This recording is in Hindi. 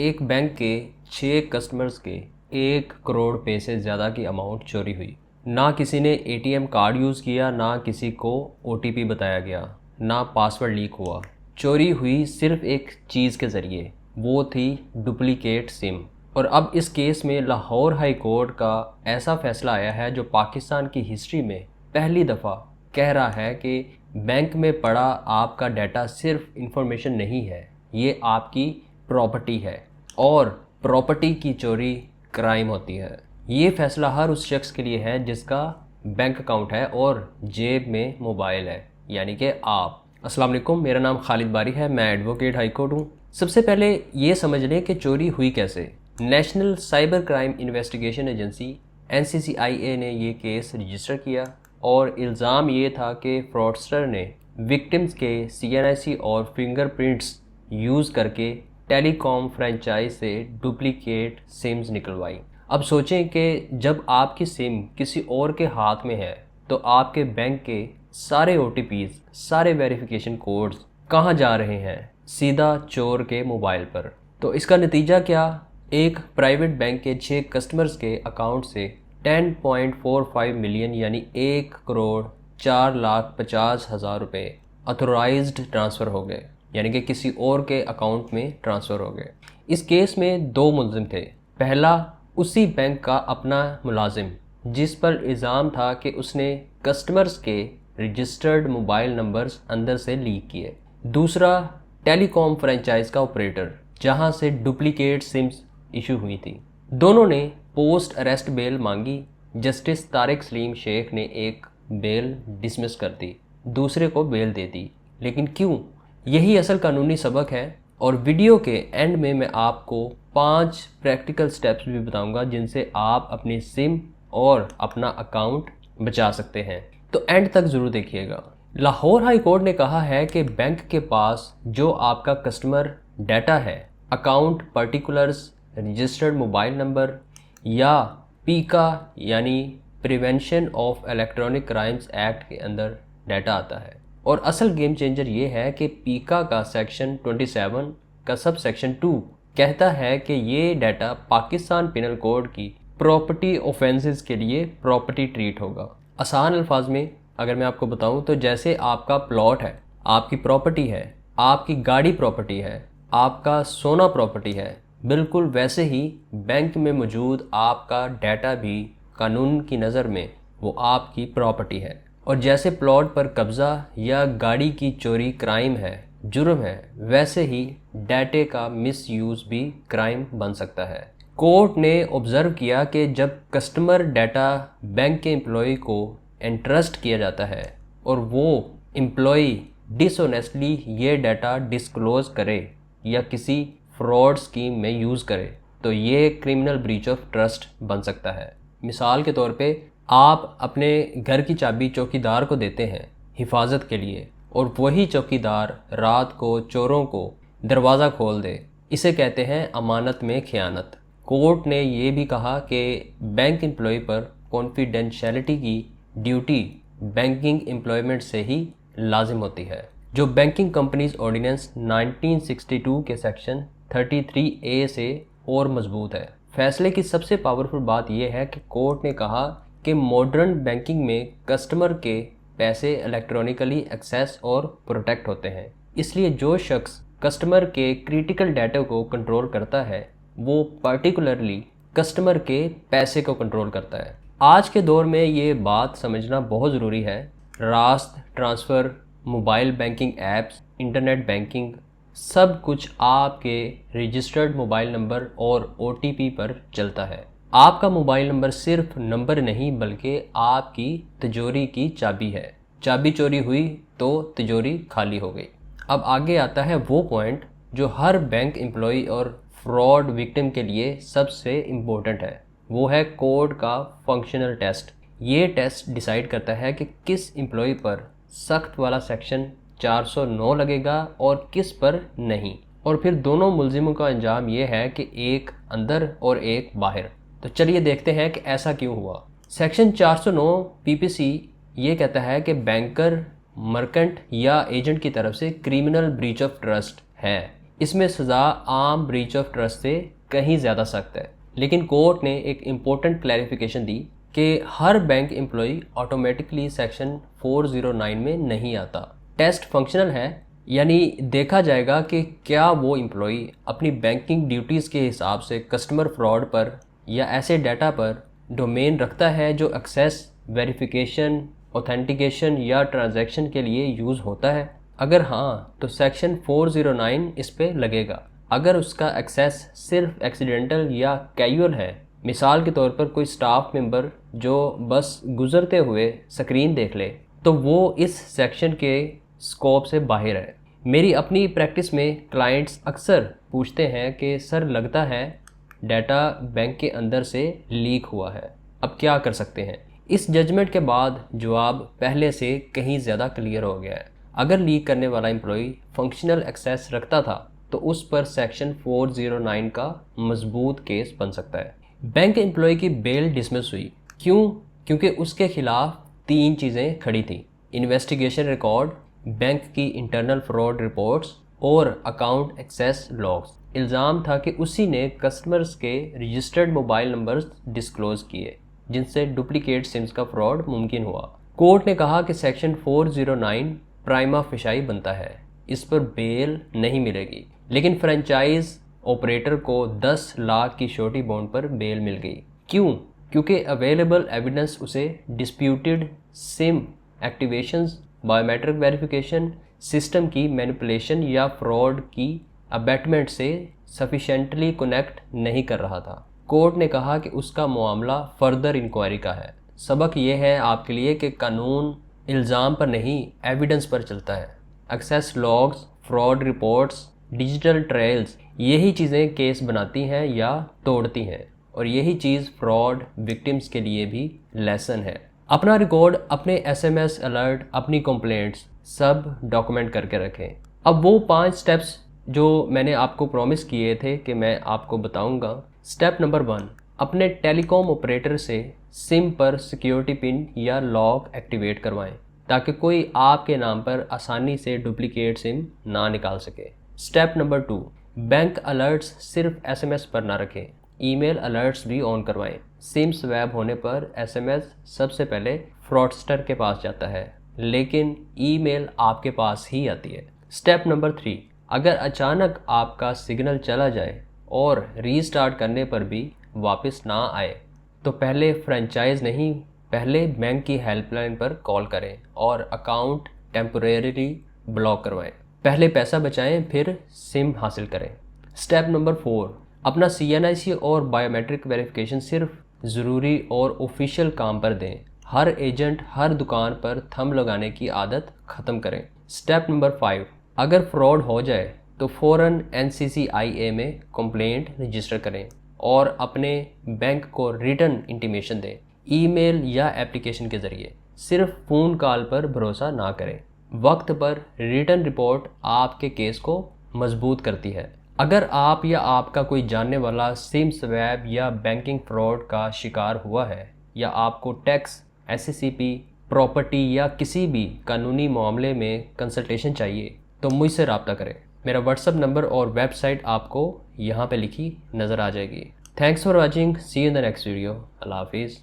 एक बैंक के 6 कस्टमर्स के 1 करोड़ रुपए से ज़्यादा की अमाउंट चोरी हुई। ना किसी ने एटीएम कार्ड यूज़ किया, ना किसी को ओटीपी बताया गया, ना पासवर्ड लीक हुआ। चोरी हुई सिर्फ एक चीज़ के ज़रिए, वो थी डुप्लीकेट सिम। और अब इस केस में लाहौर हाई कोर्ट का ऐसा फैसला आया है जो पाकिस्तान की हिस्ट्री में पहली दफ़ा कह रहा है कि बैंक में पड़ा आपका डाटा सिर्फ इंफॉर्मेशन नहीं है, ये आपकी प्रॉपर्टी है और प्रॉपर्टी की चोरी क्राइम होती है। ये फैसला हर उस शख्स के लिए है जिसका बैंक अकाउंट है और जेब में मोबाइल है, यानी कि आप। अस्सलाम वालेकुम, मेरा नाम खालिद बारी है, मैं एडवोकेट हाई कोर्ट हूँ। सबसे पहले ये समझ लें कि चोरी हुई कैसे। National cyber crime investigation agency NCCIA ने ये केस रजिस्टर किया और इल्ज़ाम ये था कि फ्रॉडस्टर ने विक्टिम्स के CNIC और फिंगरप्रिंट्स यूज़ करके टेलीकॉम फ्रेंचाइज से डुप्लीकेट सिम्स निकलवाई। अब सोचें कि जब आपकी सिम किसी और के हाथ में है तो आपके बैंक के सारे OTPs, सारे वेरिफिकेशन कोड्स कहाँ जा रहे हैं? सीधा चोर के मोबाइल पर। तो इसका नतीजा क्या? एक प्राइवेट बैंक के 6 कस्टमर्स के अकाउंट से 10.45 मिलियन यानी 1,04,50,000 रुपये ऑथोराइज्ड ट्रांसफ़र हो गए, यानी कि किसी और के अकाउंट में ट्रांसफ़र हो गए। इस केस में 2 मुलजिम थे। पहला उसी बैंक का अपना मुलाजिम जिस पर इल्ज़ाम था कि उसने कस्टमर्स के रजिस्टर्ड मोबाइल नंबर्स अंदर से लीक किए। दूसरा टेलीकॉम फ्रेंचाइज का ऑपरेटर जहां से डुप्लीकेट सिम्स इशू हुई थी। दोनों ने पोस्ट अरेस्ट बेल मांगी। जस्टिस तारिक सलीम शेख ने एक बेल डिसमिस कर दी, दूसरे को बेल दे दी। लेकिन क्यों? यही असल कानूनी सबक है और वीडियो के एंड में मैं आपको 5 प्रैक्टिकल स्टेप्स भी बताऊंगा जिनसे आप अपनी सिम और अपना अकाउंट बचा सकते हैं। तो एंड तक ज़रूर देखिएगा। लाहौर हाई कोर्ट ने कहा है कि बैंक के पास जो आपका कस्टमर डाटा है, account particulars, registered mobile number या पीका यानी prevention of electronic crimes act के अंदर डाटा आता है। और असल गेम चेंजर ये है कि पीका का सेक्शन 27 का सब सेक्शन 2 कहता है कि ये डाटा पाकिस्तान पिनल कोड की प्रॉपर्टी ऑफेंसेस के लिए प्रॉपर्टी ट्रीट होगा। आसान अल्फाज में अगर मैं आपको बताऊं तो जैसे आपका प्लॉट है, आपकी प्रॉपर्टी है, आपकी गाड़ी प्रॉपर्टी है, आपका सोना प्रॉपर्टी है, बिल्कुल वैसे ही बैंक में मौजूद आपका डाटा भी कानून की नज़र में वो आपकी प्रॉपर्टी है। और जैसे प्लॉट पर कब्ज़ा या गाड़ी की चोरी क्राइम है, जुर्म है, वैसे ही डाटे का मिसयूज़ भी क्राइम बन सकता है। कोर्ट ने ऑब्ज़र्व किया कि जब कस्टमर डाटा बैंक के एम्प्लॉय को एंट्रस्ट किया जाता है और वो एम्प्लॉय डिसऑनेस्टली ये डाटा डिस्क्लोज़ करे या किसी फ्रॉड स्कीम में यूज़ करे तो ये क्रिमिनल ब्रीच ऑफ ट्रस्ट बन सकता है। मिसाल के तौर पे आप अपने घर की चाबी चौकीदार को देते हैं हिफाजत के लिए और वही चौकीदार रात को चोरों को दरवाज़ा खोल दे, इसे कहते हैं अमानत में खयानत। कोर्ट ने ये भी कहा कि बैंक एम्प्लॉय पर कॉन्फिडेंशियलिटी की ड्यूटी बैंकिंग एम्प्लॉयमेंट से ही लाजिम होती है, जो बैंकिंग कंपनीज ऑर्डिनेंस 1962 के सेक्शन 33A से और मजबूत है। फैसले की सबसे पावरफुल बात यह है कि कोर्ट ने कहा कि मॉडर्न बैंकिंग में कस्टमर के पैसे इलेक्ट्रॉनिकली एक्सेस और प्रोटेक्ट होते हैं, इसलिए जो शख्स कस्टमर के क्रिटिकल डाटा को कंट्रोल करता है वो पर्टिकुलरली कस्टमर के पैसे को कंट्रोल करता है। आज के दौर में ये बात समझना बहुत ज़रूरी है। रास्त transfer, mobile banking apps, internet banking, सब कुछ आपके रजिस्टर्ड मोबाइल नंबर और OTP पर चलता है। आपका मोबाइल नंबर सिर्फ नंबर नहीं बल्कि आपकी तिजोरी की चाबी है। चाबी चोरी हुई तो तिजोरी खाली हो गई। अब आगे आता है वो पॉइंट जो हर बैंक एम्प्लॉय और फ्रॉड विक्टिम के लिए सबसे इम्पोर्टेंट है, वो है कोड का फंक्शनल टेस्ट। ये टेस्ट डिसाइड करता है कि किस एम्प्लॉय पर सख्त वाला सेक्शन 409 लगेगा और किस पर नहीं। और फिर दोनों मुलजिमों का अंजाम ये है कि एक अंदर और एक बाहर। तो चलिए देखते हैं कि ऐसा क्यों हुआ। सेक्शन 409 PPC ये कहता है कि बैंकर, मर्केंट या एजेंट की तरफ से क्रिमिनल ब्रीच ऑफ ट्रस्ट है, इसमें सज़ा आम ब्रीच ऑफ ट्रस्ट से कहीं ज़्यादा सख्त है। लेकिन कोर्ट ने एक इम्पोर्टेंट क्लैरिफिकेशन दी कि हर बैंक एम्प्लॉय ऑटोमेटिकली सेक्शन 409 में नहीं आता। टेस्ट फंक्शनल है, यानी देखा जाएगा कि क्या वो एम्प्लॉय अपनी बैंकिंग ड्यूटीज़ के हिसाब से कस्टमर फ्रॉड पर या ऐसे डाटा पर डोमेन रखता है जो एक्सेस, वेरिफिकेशन, ऑथेंटिकेशन या ट्रांजैक्शन के लिए यूज़ होता है। अगर हाँ, तो सेक्शन 409 इस पे लगेगा। अगर उसका एक्सेस सिर्फ एक्सीडेंटल या कैजुअल है, मिसाल के तौर पर कोई स्टाफ मेंबर जो बस गुजरते हुए स्क्रीन देख ले, तो वो इस सेक्शन के स्कोप से बाहर है। मेरी अपनी प्रैक्टिस में क्लाइंट्स अक्सर पूछते हैं कि सर लगता है डाटा बैंक के अंदर से लीक हुआ है, अब क्या कर सकते हैं। इस जजमेंट के बाद जवाब पहले से कहीं ज़्यादा क्लियर हो गया है। अगर लीक करने वाला एम्प्लॉय फंक्शनल एक्सेस रखता था तो उस पर सेक्शन 409 का मजबूत केस बन सकता है। बैंक एम्प्लॉय की बेल डिसमिस हुई, क्यों? क्योंकि उसके खिलाफ 3 चीज़ें खड़ी थी: इन्वेस्टिगेशन रिकॉर्ड, बैंक की इंटरनल फ्रॉड रिपोर्ट्स और अकाउंट एक्सेस लॉग्स। इल्ज़ाम था कि उसी ने कस्टमर्स के रजिस्टर्ड मोबाइल नंबर्स डिस्क्लोज किए जिनसे डुप्लीकेट सिम्स का फ्रॉड मुमकिन हुआ। कोर्ट ने कहा कि सेक्शन 409 प्राइमा फेशाई बनता है, इस पर बेल नहीं मिलेगी। लेकिन फ्रेंचाइज ऑपरेटर को 10 लाख की श्योरिटी बॉन्ड पर बेल मिल गई। क्यों? क्योंकि अवेलेबल एविडेंस उसे disputed SIM activations, biometric verification, system की मैनिपुलेशन या फ्रॉड की अबेटमेंट से सफिशेंटली कनेक्ट नहीं कर रहा था। कोर्ट ने कहा कि उसका मामला फर्दर इंक्वायरी का है। सबक यह है आपके लिए कि कानून इल्ज़ाम पर नहीं, एविडेंस पर चलता है। Access logs, fraud reports, digital trails, यही चीज़ें केस बनाती हैं या तोड़ती हैं, और यही चीज़ फ्रॉड विक्टिम्स के लिए भी लेसन है। अपना रिकॉर्ड, अपने SMS अलर्ट, अपनी कंप्लेंट्स सब डॉक्यूमेंट करके रखें। अब वो 5 स्टेप्स जो मैंने आपको प्रॉमिस किए थे कि मैं आपको बताऊंगा। स्टेप नंबर 1, अपने टेलीकॉम ऑपरेटर से सिम पर सिक्योरिटी पिन या लॉक एक्टिवेट करवाएं ताकि कोई आपके नाम पर आसानी से डुप्लीकेट सिम ना निकाल सके। स्टेप नंबर 2, बैंक अलर्ट्स सिर्फ SMS पर ना रखें, ईमेल अलर्ट्स भी ऑन करवाएं। सिम स्वैप होने पर SMS सबसे पहले फ्रॉडस्टर के पास जाता है, लेकिन ईमेल आपके पास ही आती है। स्टेप नंबर 3, अगर अचानक आपका सिग्नल चला जाए और रीस्टार्ट करने पर भी वापस ना आए तो पहले फ्रेंचाइज नहीं, पहले बैंक की हेल्पलाइन पर कॉल करें और अकाउंट टेम्परेरी ब्लॉक करवाएं। पहले पैसा बचाएं, फिर सिम हासिल करें। स्टेप नंबर 4, अपना CNIC और बायोमेट्रिक वेरिफिकेशन सिर्फ ज़रूरी और ऑफिशियल काम पर दें। हर एजेंट, हर दुकान पर थंब लगाने की आदत ख़त्म करें। स्टेप नंबर 5, अगर फ्रॉड हो जाए तो फ़ौरन NCCIA में कंप्लेंट रजिस्टर करें और अपने बैंक को रिटर्न इंटीमेशन दें, ईमेल या एप्लीकेशन के ज़रिए। सिर्फ फ़ोन कॉल पर भरोसा ना करें। वक्त पर रिटर्न रिपोर्ट आपके केस को मजबूत करती है। अगर आप या आपका कोई जानने वाला सिम स्वैप या बैंकिंग फ्रॉड का शिकार हुआ है, या आपको टैक्स, SCCP, प्रॉपर्टी या किसी भी कानूनी मामले में कंसल्टेशन चाहिए, तो मुझसे रब्ता करें। मेरा व्हाट्सअप नंबर और वेबसाइट आपको यहाँ पे लिखी नज़र आ जाएगी। Thanks for watching, see you in the next video. अल्लाह हाफिज़।